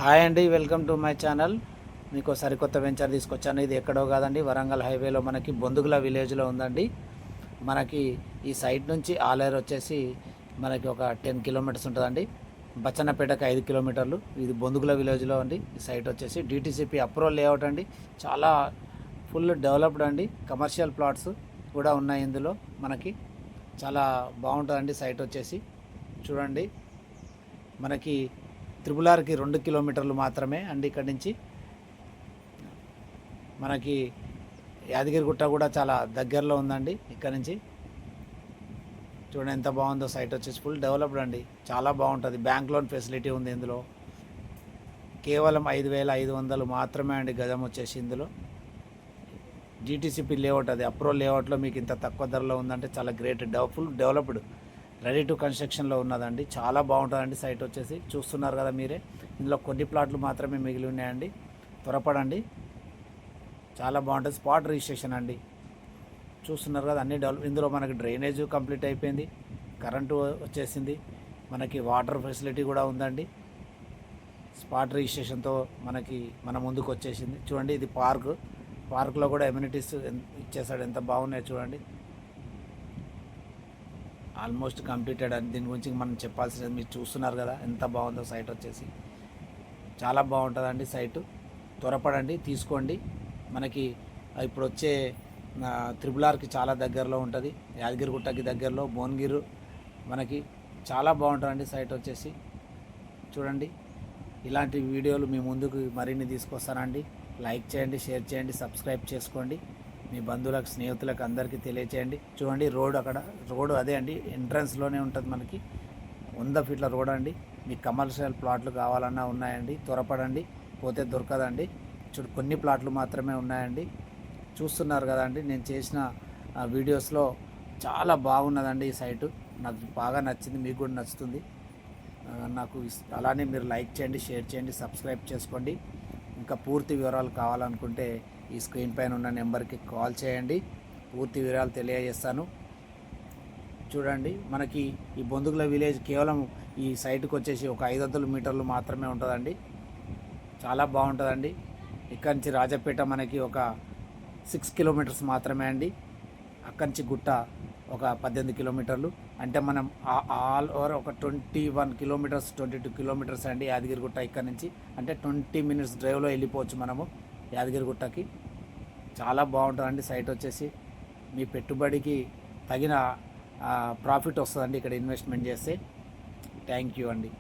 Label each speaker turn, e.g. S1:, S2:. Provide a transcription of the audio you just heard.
S1: Hi అండి, welcome to my channel. మీకు సరికొత్త వెంచర్ తీసుకొచ్చాను. ఇది ఎక్కడో కాదండి, వరంగల్ హైవేలో మనకి బొందుగుల విలేజ్లో ఉందండి. మనకి ఈ సైట్ నుంచి ఆలేరు వచ్చేసి మనకి ఒక 10 కిలోమీటర్స్ ఉంటుందండి. బచ్చన్నపేటకి 5 కిలోమీటర్లు. ఇది బొందుగుల విలేజ్లో అండి. ఈ సైట్ వచ్చేసి డిటిసిపి అప్రూవల్ లేఅవుట్ అండి. చాలా ఫుల్ డెవలప్డ్ అండి. కమర్షియల్ ప్లాట్స్ కూడా ఉన్నాయి ఇందులో. మనకి చాలా బాగుంటుందండి సైట్ వచ్చేసి. చూడండి, మనకి త్రిపులార్కి 2 కిలోమీటర్లు మాత్రమే అండి ఇక్కడి నుంచి. మనకి యాదగిరిగుట్ట కూడా చాలా దగ్గరలో ఉందండి ఇక్కడ నుంచి. చూడండి ఎంత బాగుందో సైట్ వచ్చేసి. ఫుల్ డెవలప్డ్ అండి, చాలా బాగుంటుంది. బ్యాంక్ లోన్ ఫెసిలిటీ ఉంది ఇందులో. కేవలం 5,500 మాత్రమే అండి గజం వచ్చేసి ఇందులో. జీటీసీపీ లేఅవుట్, అది అప్రూవల్ లేఅవుట్లో మీకు ఇంత తక్కువ ధరలో ఉందంటే చాలా great. Full developed, ready to కన్స్ట్రక్షన్లో ఉన్నదండి. చాలా బాగుంటుందండి సైట్ వచ్చేసి. చూస్తున్నారు కదా మీరే. ఇందులో కొన్ని ప్లాట్లు మాత్రమే మిగిలి ఉన్నాయండి. త్వరపడండి, చాలా బాగుంటుంది. స్పాట్ రిజిస్ట్రేషన్ అండి. చూస్తున్నారు కదా అన్ని డెవలప్. ఇందులో మనకి డ్రైనేజ్ కంప్లీట్ అయిపోయింది, కరెంటు వచ్చేసింది, మనకి వాటర్ ఫెసిలిటీ కూడా ఉందండి. స్పాట్ రిజిస్ట్రేషన్తో మన ముందుకు వచ్చేసింది. చూడండి, ఇది పార్క్లో కూడా ఎమ్యూనిటీస్ ఇచ్చేసాడు. ఎంత బాగున్నాయి చూడండి. ఆల్మోస్ట్ కంప్లీటెడ్ అని దీని గురించి మనం చెప్పాల్సినది మీరు చూస్తున్నారు కదా ఎంత బాగుందో సైట్ వచ్చేసి. చాలా బాగుంటుందండి సైటు. త్వరపడండి, తీసుకోండి. మనకి ఇప్పుడు వచ్చే త్రిపులార్కి చాలా దగ్గరలో ఉంటుంది. యాదగిరిగుట్టకి దగ్గరలో భువనగిరి. మనకి చాలా బాగుంటుందండి సైట్ వచ్చేసి. చూడండి, ఇలాంటి వీడియోలు మీ ముందుకు మరిన్ని తీసుకొస్తానండి. లైక్ చేయండి, షేర్ చేయండి, సబ్స్క్రైబ్ చేసుకోండి. మీ బంధువులకు, స్నేహితులకు అందరికీ తెలియచేయండి. చూడండి, రోడ్ అదే అండి, ఎంట్రన్స్లోనే ఉంటుంది మనకి. 100 ఫీట్ల రోడ్ అండి. మీకు కమర్షియల్ ప్లాట్లు కావాలన్నా ఉన్నాయండి. త్వరపడండి, పోతే దొరకదండి. కొన్ని ప్లాట్లు మాత్రమే ఉన్నాయండి. చూస్తున్నారు కదండి, నేను చేసిన వీడియోస్లో చాలా బాగున్నదండి ఈ సైటు. నాకు బాగా నచ్చింది, మీకు కూడా నచ్చుతుంది. అలానే మీరు లైక్ చేయండి, షేర్ చేయండి, సబ్స్క్రైబ్ చేసుకోండి. ఇంకా పూర్తి వివరాలు కావాలనుకుంటే ఈ స్క్రీన్ పైన ఉన్న నెంబర్కి కాల్ చేయండి, పూర్తి వివరాలు తెలియజేస్తాను. చూడండి, మనకి ఈ బొందుగుల విలేజ్ కేవలం ఈ సైట్కి వచ్చేసి ఒక 500 మీటర్లు మాత్రమే ఉంటుందండి. చాలా బాగుంటుందండి. ఇక్కడి నుంచి రాజపేట మనకి ఒక 6 కిలోమీటర్స్ మాత్రమే అండి. అక్కడి నుంచి గుట్ట ఒక 18 కిలోమీటర్లు. అంటే మనం ఆల్ ఓవర్ ఒక 21 కిలోమీటర్స్, 22 కిలోమీటర్స్ అండి యాదగిరిగుట్ట ఇక్కడ నుంచి. అంటే 20 మినిట్స్ డ్రైవ్లో వెళ్ళిపోవచ్చు మనము యాదగిరిగుట్టకి. చాలా బాగుంటుందండి సైట్ వచ్చేసి. మీ పెట్టుబడికి తగిన ప్రాఫిట్ వస్తుందండి ఇక్కడ ఇన్వెస్ట్మెంట్ చేస్తే. థ్యాంక్ యూ అండి.